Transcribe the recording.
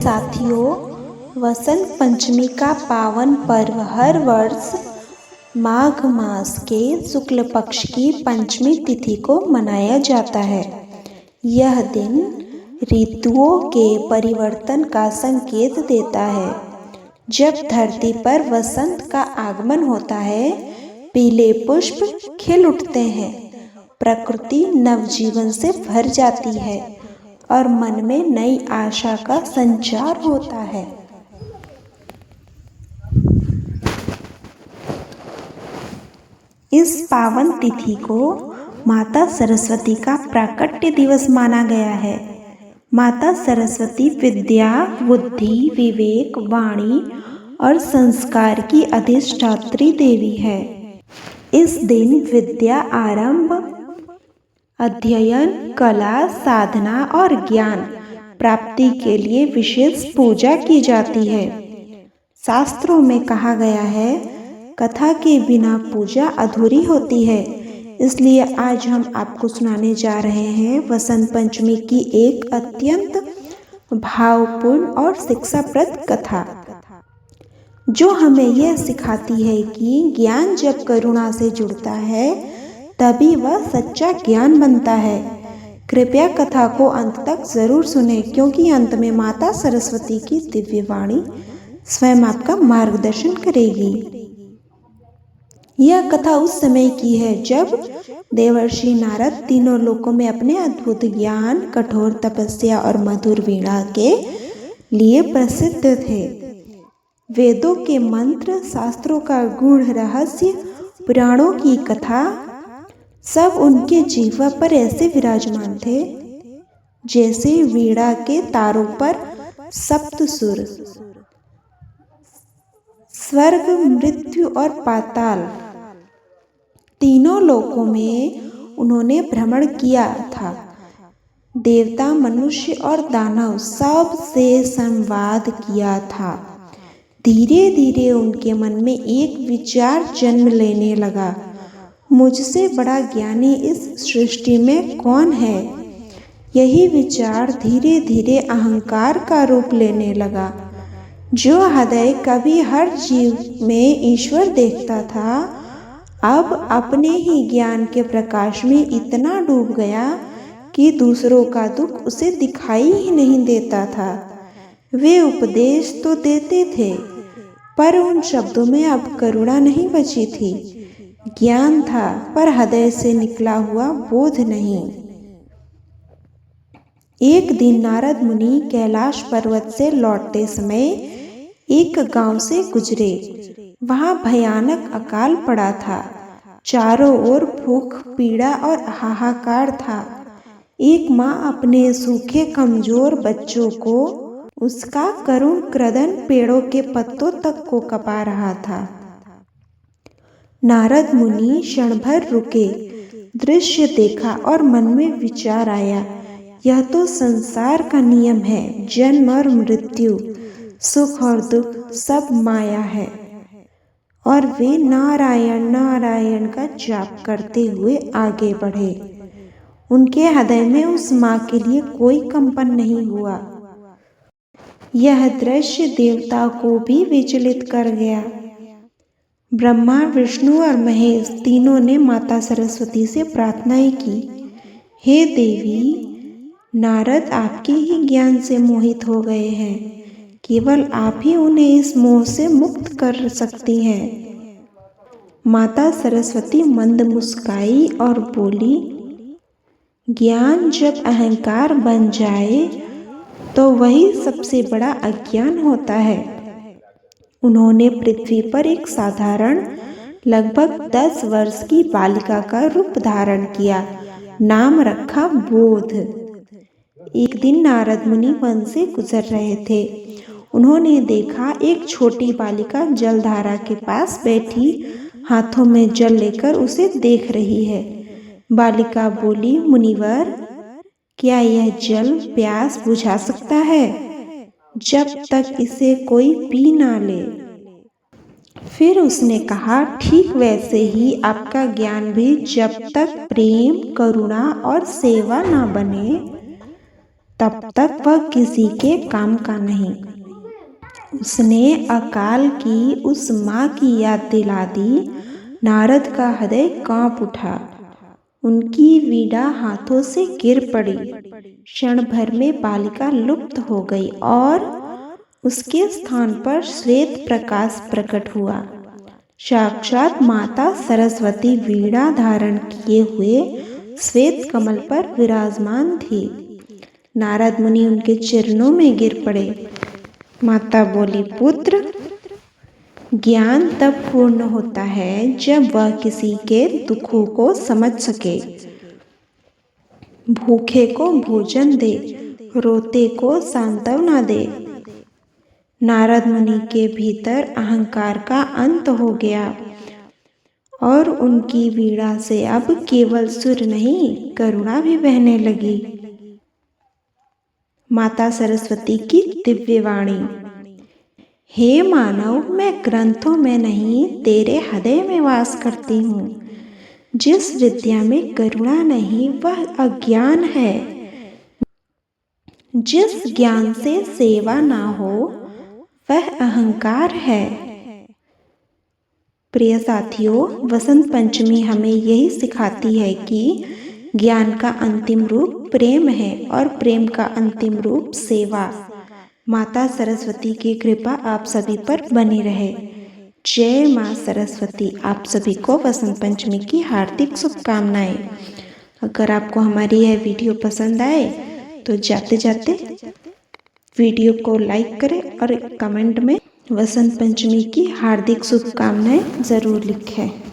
साथियों, वसंत पंचमी का पावन पर्व हर वर्ष माघ मास के शुक्ल पक्ष की पंचमी तिथि को मनाया जाता है। यह दिन ऋतुओं के परिवर्तन का संकेत देता है। जब धरती पर वसंत का आगमन होता है, पीले पुष्प खिल उठते हैं, प्रकृति नवजीवन से भर जाती है और मन में नई आशा का संचार होता है। इस पावन तिथि को माता सरस्वती का प्राकट्य दिवस माना गया है। माता सरस्वती विद्या, बुद्धि, विवेक, वाणी और संस्कार की अधिष्ठात्री देवी है। इस दिन विद्या आरंभ, अध्ययन, कला, साधना और ज्ञान प्राप्ति के लिए विशेष पूजा की जाती है। शास्त्रों में कहा गया है, कथा के बिना पूजा अधूरी होती है। इसलिए आज हम आपको सुनाने जा रहे हैं वसंत पंचमी की एक अत्यंत भावपूर्ण और शिक्षाप्रद कथा, जो हमें यह सिखाती है कि ज्ञान जब करुणा से जुड़ता है तभी वह सच्चा ज्ञान बनता है। कृपया कथा को अंत तक जरूर सुने, क्योंकि अंत में माता सरस्वती की दिव्य वाणी स्वयं आपका मार्गदर्शन करेगी। यह कथा उस समय की है जब देवर्षि नारद तीनों लोकों में अपने अद्भुत ज्ञान, कठोर तपस्या और मधुर वीणा के लिए प्रसिद्ध थे। वेदों के मंत्र, शास्त्रों का गूढ़ रहस्य, पुराणों की कथा सब उनके जीवा पर ऐसे विराजमान थे जैसे वीणा के तारों पर सप्त सुर। स्वर्ग, मृत्यु और पाताल तीनों लोकों में उन्होंने भ्रमण किया था। देवता, मनुष्य और दानव सब से संवाद किया था। धीरे धीरे उनके मन में एक विचार जन्म लेने लगा, मुझसे बड़ा ज्ञानी इस सृष्टि में कौन है। यही विचार धीरे धीरे अहंकार का रूप लेने लगा। जो हृदय कभी हर जीव में ईश्वर देखता था, अब अपने ही ज्ञान के प्रकाश में इतना डूब गया कि दूसरों का दुख उसे दिखाई ही नहीं देता था। वे उपदेश तो देते थे, पर उन शब्दों में अब करुणा नहीं बची थी। ज्ञान था, पर हृदय से निकला हुआ बोध नहीं। एक दिन नारद मुनि कैलाश पर्वत से लौटते समय एक गांव से गुजरे। वहां भयानक अकाल पड़ा था। चारों ओर भूख, पीड़ा और हाहाकार था। एक माँ अपने सूखे कमजोर बच्चों को उसका करुण क्रदन पेड़ों के पत्तों तक को कपा रहा था। नारद मुनि क्षण भर रुके, दृश्य देखा और मन में विचार आया, यह तो संसार का नियम है। जन्म और मृत्यु, सुख और दुख सब माया है। और वे नारायण नारायण का जाप करते हुए आगे बढ़े। उनके हृदय में उस माँ के लिए कोई कंपन नहीं हुआ। यह दृश्य देवता को भी विचलित कर गया। ब्रह्मा, विष्णु और महेश तीनों ने माता सरस्वती से प्रार्थनाएं की, हे देवी, नारद आपके ही ज्ञान से मोहित हो गए हैं। केवल आप ही उन्हें इस मोह से मुक्त कर सकती हैं। माता सरस्वती मंद मुस्काई और बोली, ज्ञान जब अहंकार बन जाए तो वही सबसे बड़ा अज्ञान होता है। उन्होंने पृथ्वी पर एक साधारण लगभग 10 वर्ष की बालिका का रूप धारण किया। नाम रखा बोध। एक दिन नारद मुनि वन से गुजर रहे थे। उन्होंने देखा एक छोटी बालिका जलधारा के पास बैठी हाथों में जल लेकर उसे देख रही है। बालिका बोली, मुनिवर, क्या यह जल प्यास बुझा सकता है जब तक इसे कोई पी ना ले? फिर उसने कहा, ठीक वैसे ही आपका ज्ञान भी जब तक प्रेम, करुणा और सेवा ना बने तब तक वह किसी के काम का नहीं। उसने अकाल की उस माँ की याद दिला दी। नारद का हृदय कांप उठा। उनकी वीणा हाथों से गिर पड़ी। क्षण भर में बालिका लुप्त हो गई और उसके स्थान पर श्वेत प्रकाश प्रकट हुआ। साक्षात माता सरस्वती वीणा धारण किए हुए श्वेत कमल पर विराजमान थी। नारद मुनि उनके चरणों में गिर पड़े। माता बोली, पुत्र, ज्ञान तब पूर्ण होता है जब वह किसी के दुखों को समझ सके। भूखे को भोजन दे, रोते को सांत्वना दे। नारद मुनि के भीतर अहंकार का अंत हो गया और उनकी वीणा से अब केवल सुर नहीं, करुणा भी बहने लगी। माता सरस्वती की दिव्य वाणी। हे मानव, मैं ग्रंथों में नहीं, तेरे हृदय में वास करती हूँ। जिस विद्या में करुणा नहीं वह अज्ञान है। जिस ज्ञान से सेवा ना हो वह अहंकार है। प्रिय साथियों, वसंत पंचमी हमें यही सिखाती है कि ज्ञान का अंतिम रूप प्रेम है और प्रेम का अंतिम रूप सेवा। माता सरस्वती की कृपा आप सभी पर बनी रहे। जय माँ सरस्वती। आप सभी को वसंत पंचमी की हार्दिक शुभकामनाएं। अगर आपको हमारी यह वीडियो पसंद आए तो जाते जाते वीडियो को लाइक करें और कमेंट में वसंत पंचमी की हार्दिक शुभकामनाएं ज़रूर लिखें।